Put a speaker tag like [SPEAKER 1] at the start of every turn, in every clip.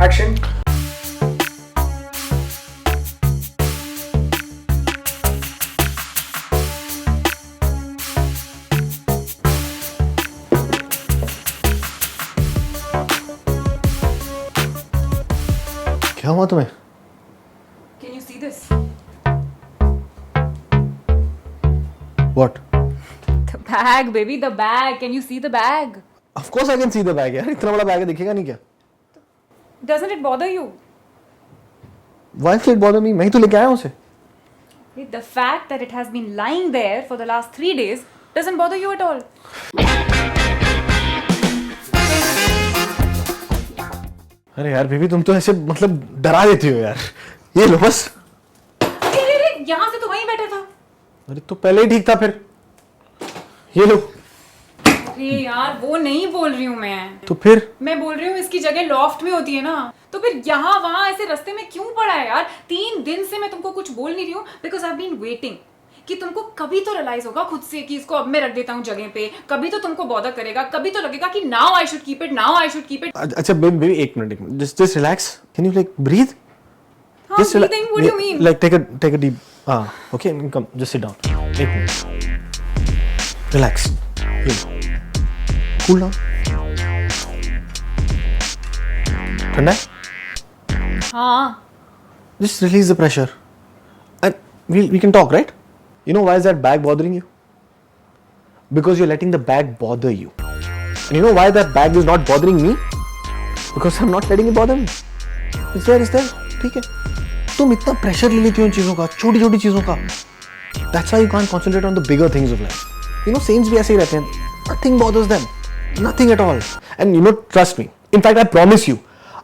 [SPEAKER 1] Action.
[SPEAKER 2] क्या हुआ तुम्हें?
[SPEAKER 3] Can you see this?
[SPEAKER 2] What?
[SPEAKER 3] The bag, baby, the bag. Can you see the bag?
[SPEAKER 2] Of course I can see the bag यार, इतना बड़ा bag है, दिखेगा नहीं क्या?
[SPEAKER 3] Doesn't it bother you?
[SPEAKER 2] Why should it bother me? मैं ही तो लेके आया हूँ उसे।
[SPEAKER 3] The fact that it has been lying there for the last 3 days doesn't bother you at all.
[SPEAKER 2] अरे यार बेबी, तुम तो ऐसे मतलब डरा देती हो यार। ये लो बस।
[SPEAKER 3] अरे यहाँ से तो वहीं बैठा था।
[SPEAKER 2] अरे तो पहले ही ठीक था फिर। ये लो।
[SPEAKER 3] अरे यार वो नहीं बोल रही हूँ मैं।
[SPEAKER 2] तो फिर?
[SPEAKER 3] मैं बोल रही हूँ इसकी जगह लॉफ्ट में होती है ना, तो फिर यहाँ वहाँ ऐसे रास्ते में क्यों पड़ा है यार? 3 दिन से मैं तुमको कुछ बोल नहीं रही हूँ because I have been waiting कि तुमको कभी तो रियलाइज होगा खुद से कि इसको अब मैं रख देता हूँ जगह पे, कभी तो तुमको बॉदर करेगा, कभी तो लगेगा कि now I should keep it, now I should keep it.
[SPEAKER 2] अच्छा बेबी, एक minute, just relax. Can you like breathe?
[SPEAKER 3] हाँ, breathing, what do you mean?
[SPEAKER 2] Like take a deep okay, come, just sit down. एक minute, relax. Cool down. ठंडा है?
[SPEAKER 3] हाँ।
[SPEAKER 2] Just release the pressure. And we can talk, right? You know why is that bag bothering you? Because you're letting the bag bother you. And you know why that bag is not bothering me? Because I'm not letting it bother me. It's there. ठीक है? तुम इतना pressure ले लेती हो इन चीजों का, छोटी छोटी चीजों का। That's why you can't concentrate on the bigger things of life. You know, saints भी ऐसे ही रहते हैं. Nothing bothers them. Nothing at all. And you know, trust me. In fact, I promise you,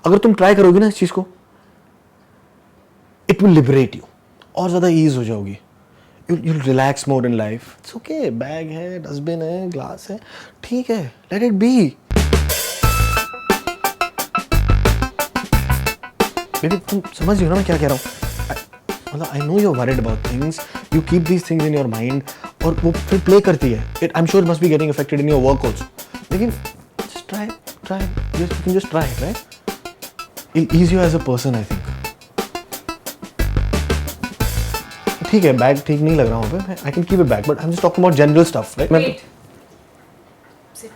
[SPEAKER 2] अगर तुम ट्राई करोगी ना इस चीज को, it will liberate you. और ज्यादा ईज हो जाओगी. You'll relax more in life. It's okay. Bag है, डस्टबिन है, ग्लास है, ठीक है. Let it be. बेबी, तुम समझ रही हो ना मैं क्या कह रहा हूँ? मतलब I know you're worried about things. You keep these things in your mind और वो फिर play करती है. I'm sure it must be getting affected in your work also. लेकिन just try. You can just try it, right? It'll ease you as a person, I think. ठीक है, bag ठीक नहीं लग रहा हूँ पे. I can keep it back, but I'm just talking about general stuff, right?
[SPEAKER 3] Wait. Sit.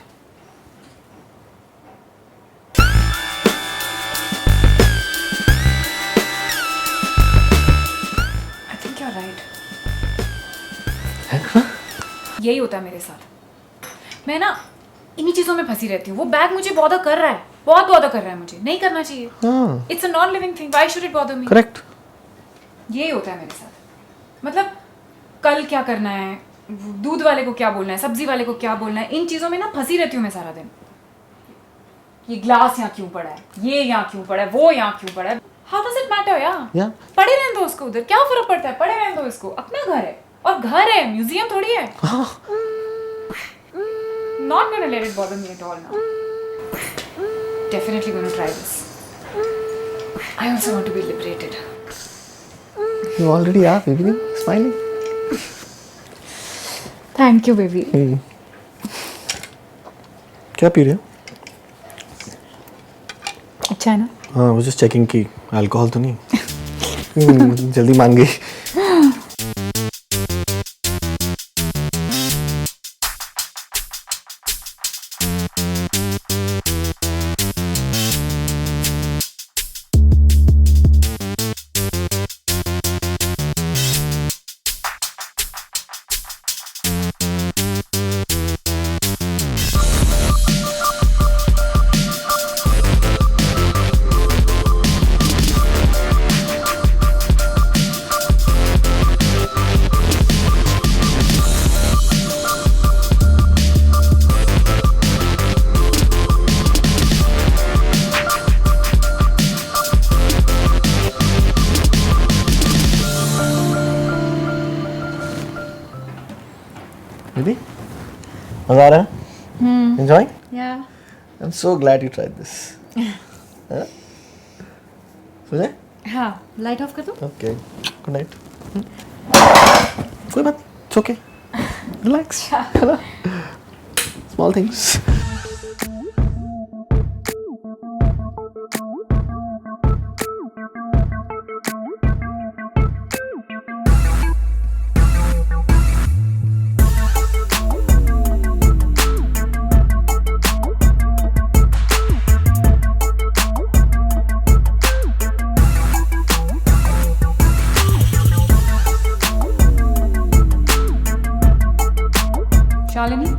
[SPEAKER 3] I think you're right. यही होता है मेरे साथ। मैं ना इन्हीं चीजों में फंसी रहती हूँ। वो बैग मुझे बॉदर कर रहा है, बहुत बॉदर कर रहा है मुझे। नहीं करना चाहिए।
[SPEAKER 2] हाँ.
[SPEAKER 3] It's a non-living thing. Why should it bother me?
[SPEAKER 2] Correct.
[SPEAKER 3] यही होता है मेरे साथ। मतलब कल क्या करना है, दूध वाले को क्या बोलना है, सब्जी वाले को क्या बोलना है, इन चीजों में ना फंसी रहती हूँ मैं सारा दिन। ये ग्लास यहाँ क्यों पड़ा है, ये यहाँ क्यों पड़ा है, वो यहाँ क्यों पड़ा है। How does it matter यार?
[SPEAKER 2] Yeah.
[SPEAKER 3] पड़े रहने दो उसको उधर, क्या फर्क पड़ता है? पड़े रहने दो इसको, अपना घर है। और घर है, म्यूजियम थोड़ी है। Not gonna let it bother me at all now. Definitely gonna try this. I also want to be liberated.
[SPEAKER 2] You already are, baby. Smiling.
[SPEAKER 3] Thank you, baby.
[SPEAKER 2] क्या पी रहे हो?
[SPEAKER 3] अच्छा है ना?
[SPEAKER 2] हाँ, वो just checking कि अल्कोहल तो नहीं। जल्दी मान गई। Really? मजा आ रहा है? Enjoying?
[SPEAKER 3] Yeah.
[SPEAKER 2] I'm so glad you tried this. हाँ? सो जाए?
[SPEAKER 3] हाँ, लाइट ऑफ कर दो।
[SPEAKER 2] Okay. Good night. कोई बात, it's okay. Relax. Small things.
[SPEAKER 3] Shalini?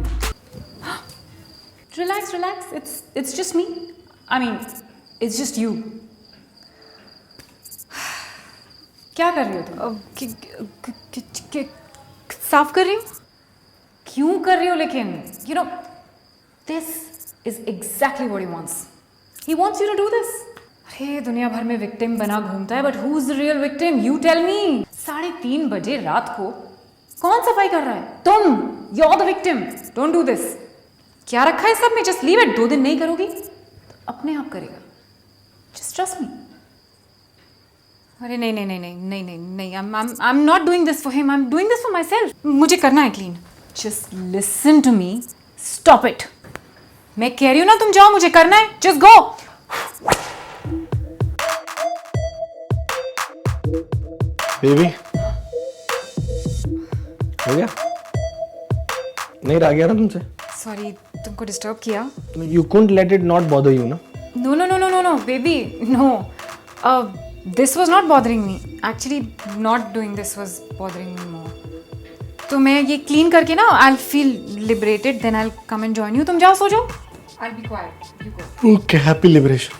[SPEAKER 3] Relax, relax. It's just me. I mean, it's just you. क्या कर रही हो तुम? साफ कर रही हूँ. क्यों कर रही हो लेकिन? You know, this is exactly what he wants. He wants you to do this. अरे दुनिया भर में विक्टिम बना घूमता है, but who's the real victim? You tell me. 3:30 बजे रात को कौन सफाई कर रहा है? तुम. You're the victim. Don't do this. क्या रखा है सब में? Just leave it. 2 दिन नहीं करोगी तो अपने आप करेगा. Just trust me. अरे नहीं. I'm not doing this for him. I'm doing this for myself. मुझे करना है clean. Just listen to me. Stop it. मैं कह रही हूँ ना तुम जाओ, मुझे करना है. Just go.
[SPEAKER 2] बेबी हो गया? नहीं रह गया ना तुमसे?
[SPEAKER 3] Sorry, तुमको डिस्टर्ब किया.
[SPEAKER 2] You couldn't let it not bother you, ना?
[SPEAKER 3] No, baby, no. This was not bothering me. Actually, not doing this was bothering me more. तो मैं ये clean करके ना, I'll feel liberated. Then I'll come and join you. तुम जाओ सो जाओ. I'll be quiet. You go.
[SPEAKER 2] Okay, happy liberation.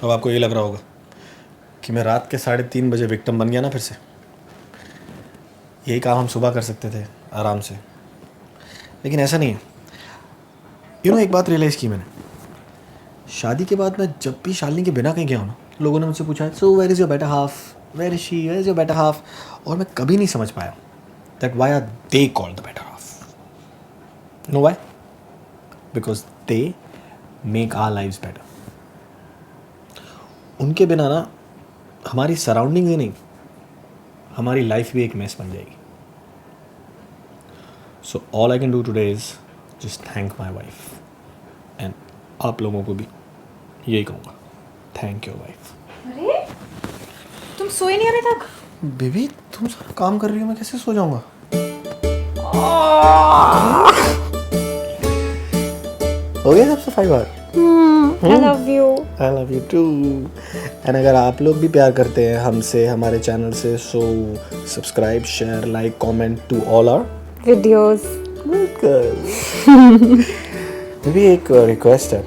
[SPEAKER 2] अब आपको ये लग रहा होगा कि मैं रात के 3:30 बजे विक्टिम बन गया ना फिर से. यही काम हम सुबह कर सकते थे आराम से, लेकिन ऐसा नहीं है. एक बात रियलाइज़ की मैंने. शादी के बाद मैं जब भी शालिनी के बिना कहीं गया हूँ ना, लोगों ने मुझसे पूछा so where is your better half, where is she, where is your better half, और मैं कभी नहीं समझ पाया that why are they called the better half. No why? Because they make our lives better. उनके बिना ना हमारी सराउंडिंग ही नहीं, हमारी लाइफ भी एक मैस बन जाएगी. So all I can do today is just thank my wife. And आप लोगों को भी यही कहूँगा, थैंक योर वाइफ.
[SPEAKER 3] अरे तुम सोए नहीं अभी तक?
[SPEAKER 2] बेबी तुम सारा काम कर रही हो, मैं कैसे सो जाऊँगा? हो गया सब सफाई बार?
[SPEAKER 3] I love you.
[SPEAKER 2] I love you too. And अगर आप लोग भी प्यार करते हैं हमसे, हमारे चैनल से, so subscribe, share, like, comment to all our
[SPEAKER 3] Videos.
[SPEAKER 2] भी एक रिक्वेस्ट है.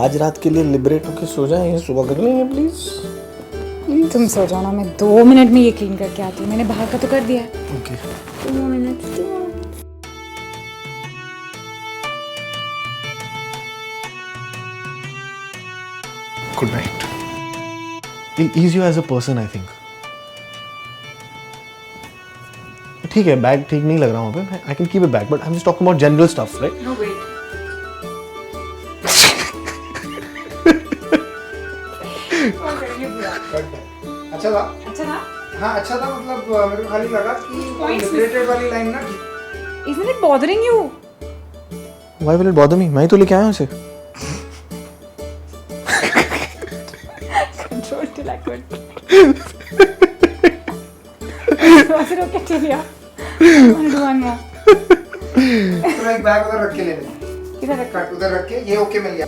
[SPEAKER 2] आज रात के लिए लिबरेट होकर सो जाएं, सुबह कर लेंगे प्लीज.
[SPEAKER 3] तुम सो जाओ ना, मैं 2 मिनट में ये क्लीन करके आती हूँ. मैंने बाहर का तो कर दिया है.
[SPEAKER 2] Okay
[SPEAKER 3] 2 minute.
[SPEAKER 2] Good night. He'll ease you as a person, I think. ठीक है, बैग ठीक नहीं लग रहा वहाँ पे. I can keep it back, but I'm just talking about general stuff, right?
[SPEAKER 3] No wait.
[SPEAKER 1] अच्छा था.
[SPEAKER 3] अच्छा था.
[SPEAKER 1] हाँ अच्छा था, मतलब मेरे को खाली लगा कि लिबरेटेड वाली लाइन ना ठीक.
[SPEAKER 3] Isn't it bothering you?
[SPEAKER 2] Why will it bother me? मैं ही तो लेके आया हूँ इसे.
[SPEAKER 3] Control till I could. Was it okay to you? I want to do one more.
[SPEAKER 1] तो एक बैग उधर रख के ले ले.
[SPEAKER 3] इधर रख.
[SPEAKER 1] उधर रख के ये ओके मिल गया.